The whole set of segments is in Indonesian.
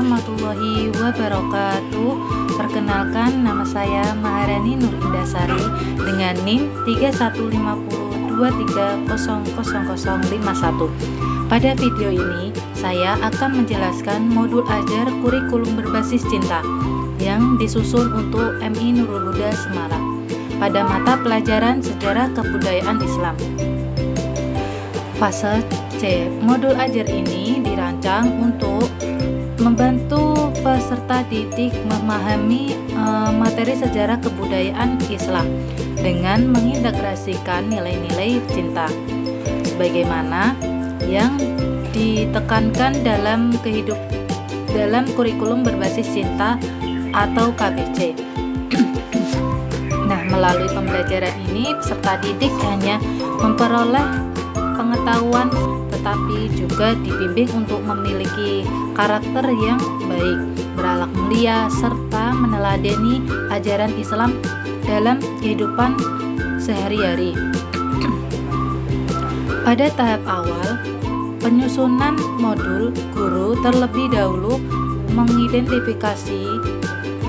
warahmatullahi wabarakatuh. Perkenalkan, nama saya Maharani Nur Indasari dengan NIM 315023000051. Pada video ini, saya akan menjelaskan modul ajar kurikulum berbasis cinta yang disusun untuk MI Nurul Huda Semarang pada mata pelajaran Sejarah Kebudayaan Islam. Fase C, modul ajar ini dirancang untuk membantu peserta didik memahami materi sejarah kebudayaan Islam dengan mengintegrasikan nilai-nilai cinta sebagaimana yang ditekankan dalam kurikulum berbasis cinta atau KBC. Nah, melalui pembelajaran ini peserta didik hanya memperoleh pengetahuan tetapi juga dibimbing untuk memiliki karakter yang baik, berakhlak mulia, serta meneladani ajaran Islam dalam kehidupan sehari-hari. Pada tahap awal penyusunan modul, guru terlebih dahulu mengidentifikasi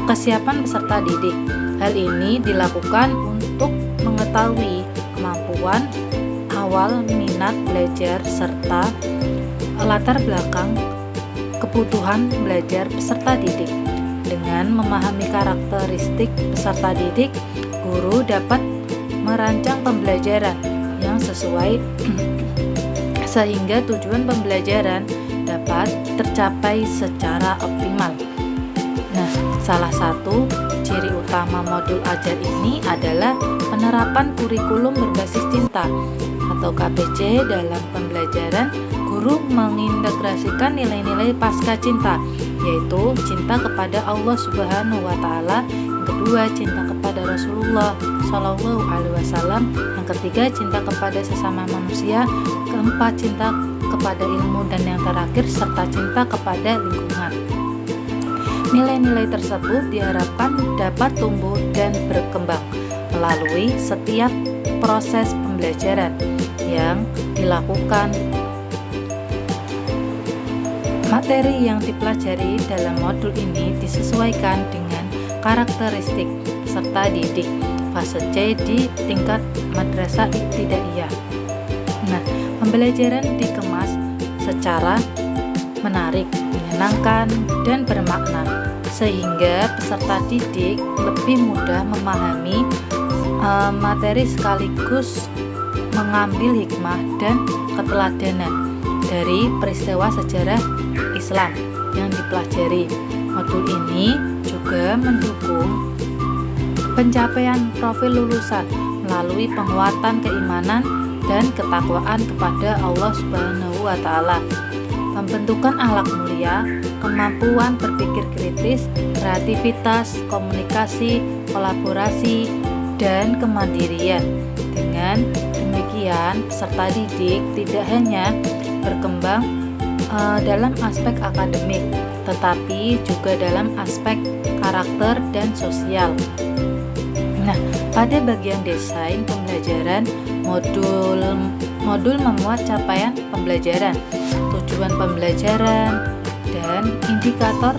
kesiapan peserta didik. Hal ini dilakukan untuk mengetahui kemampuan awal, minat belajar, serta latar belakang kebutuhan belajar peserta didik. Dengan memahami karakteristik peserta didik, guru dapat merancang pembelajaran yang sesuai sehingga tujuan pembelajaran dapat tercapai secara optimal. Nah, salah satu ciri utama modul ajar ini adalah penerapan kurikulum berbasis cinta atau KBC. Dalam pembelajaran, guru mengintegrasikan nilai-nilai pasca cinta, yaitu cinta kepada Allah Subhanahu wa Ta'ala, yang kedua cinta kepada Rasulullah Shallallahu Alaihi Wasallam, yang ketiga cinta kepada sesama manusia, keempat cinta kepada ilmu, dan yang terakhir serta cinta kepada lingkungan. Nilai-nilai tersebut diharapkan dapat tumbuh dan berkembang melalui setiap proses pembelajaran yang dilakukan. Materi yang dipelajari dalam modul ini disesuaikan dengan karakteristik peserta didik fase C di tingkat madrasah ibtidaiyah. Nah, pembelajaran dikemas secara menarik, menyenangkan, dan bermakna sehingga peserta didik lebih mudah memahami materi sekaligus mengambil hikmah dan keteladanan dari peristiwa sejarah Islam yang dipelajari. Modul ini juga mendukung pencapaian profil lulusan melalui penguatan keimanan dan ketakwaan kepada Allah Subhanahu wa Ta'ala, pembentukan akhlak mulia, kemampuan berpikir kritis, kreativitas, komunikasi, kolaborasi, dan kemandirian. Dengan demikian, peserta didik tidak hanya berkembang dalam aspek akademik, tetapi juga dalam aspek karakter dan sosial. Nah, pada bagian desain pembelajaran, modul memuat capaian pembelajaran, tujuan pembelajaran, dan indikator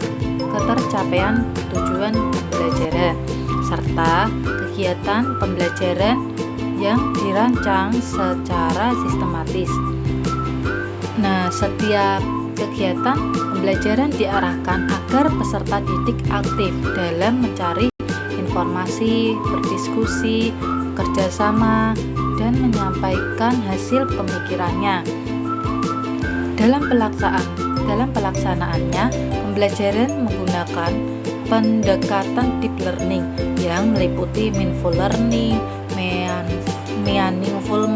ketercapaian tujuan pembelajaran, serta kegiatan pembelajaran yang dirancang secara sistematis. Nah, setiap kegiatan pembelajaran diarahkan agar peserta didik aktif dalam mencari informasi, berdiskusi, kerjasama, dan menyampaikan hasil pemikirannya. Dalam pelaksanaannya, pembelajaran menggunakan pendekatan deep learning yang meliputi mindful learning, meaningful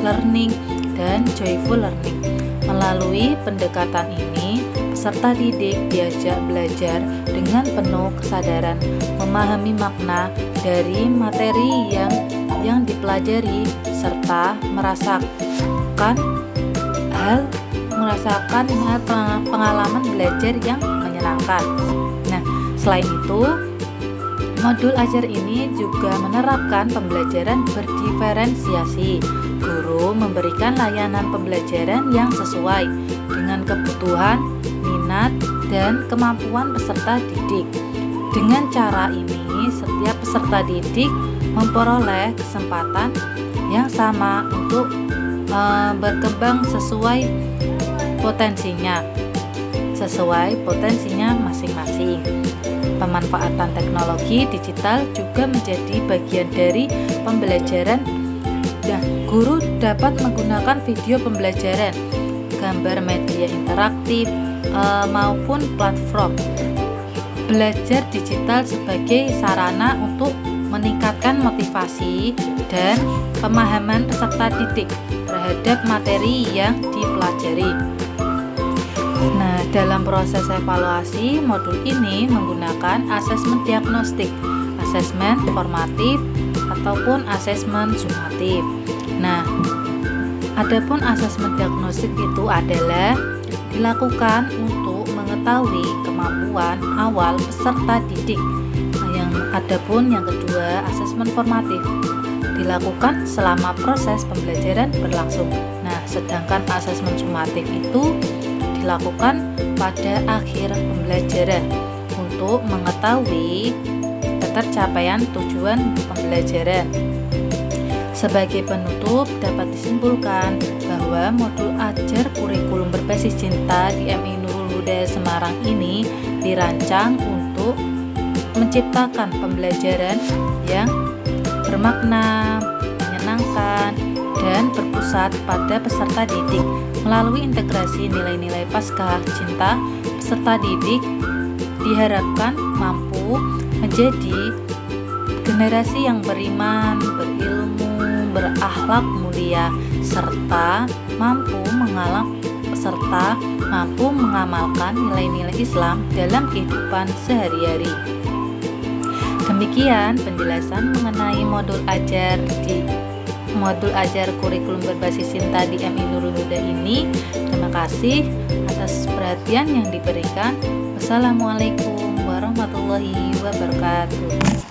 learning, dan joyful learning. Melalui pendekatan ini, peserta didik diajak belajar dengan penuh kesadaran, memahami makna dari materi yang dipelajari, serta merasakan pengalaman belajar yang menyenangkan. Nah, selain itu, modul ajar ini juga menerapkan pembelajaran berdiferensiasi. Guru memberikan layanan pembelajaran yang sesuai dengan kebutuhan, minat, dan kemampuan peserta didik. Dengan cara ini, setiap peserta didik memperoleh kesempatan yang sama untuk berkembang sesuai potensinya masing-masing. Pemanfaatan teknologi digital juga menjadi bagian dari pembelajaran. Guru dapat menggunakan video pembelajaran, gambar media interaktif, maupun platform belajar digital sebagai sarana untuk meningkatkan motivasi dan pemahaman peserta didik terhadap materi yang dipelajari. Nah, dalam proses evaluasi, modul ini menggunakan asesmen diagnostik, asesmen formatif, ataupun asesmen sumatif. Nah, adapun asesmen diagnostik itu adalah dilakukan untuk mengetahui kemampuan awal peserta didik. Adapun yang kedua, asesmen formatif dilakukan selama proses pembelajaran berlangsung. Nah, sedangkan asesmen sumatif itu dilakukan pada akhir pembelajaran untuk mengetahui ketercapaian tujuan pembelajaran. Sebagai penutup, dapat disimpulkan bahwa modul ajar kurikulum berbasis cinta di MI Nurul Huda Semarang ini dirancang untuk menciptakan pembelajaran yang bermakna, menyenangkan, dan berpusat pada peserta didik. Melalui integrasi nilai-nilai pasca cinta, peserta didik diharapkan mampu menjadi generasi yang beriman, berilmu, berakhlak mulia, serta mampu mengamalkan nilai-nilai Islam dalam kehidupan sehari-hari. Demikian penjelasan mengenai modul ajar kurikulum berbasis cinta di MI Nurul Huda ini. Terima kasih atas perhatian yang diberikan. Wassalamualaikum warahmatullahi wabarakatuh.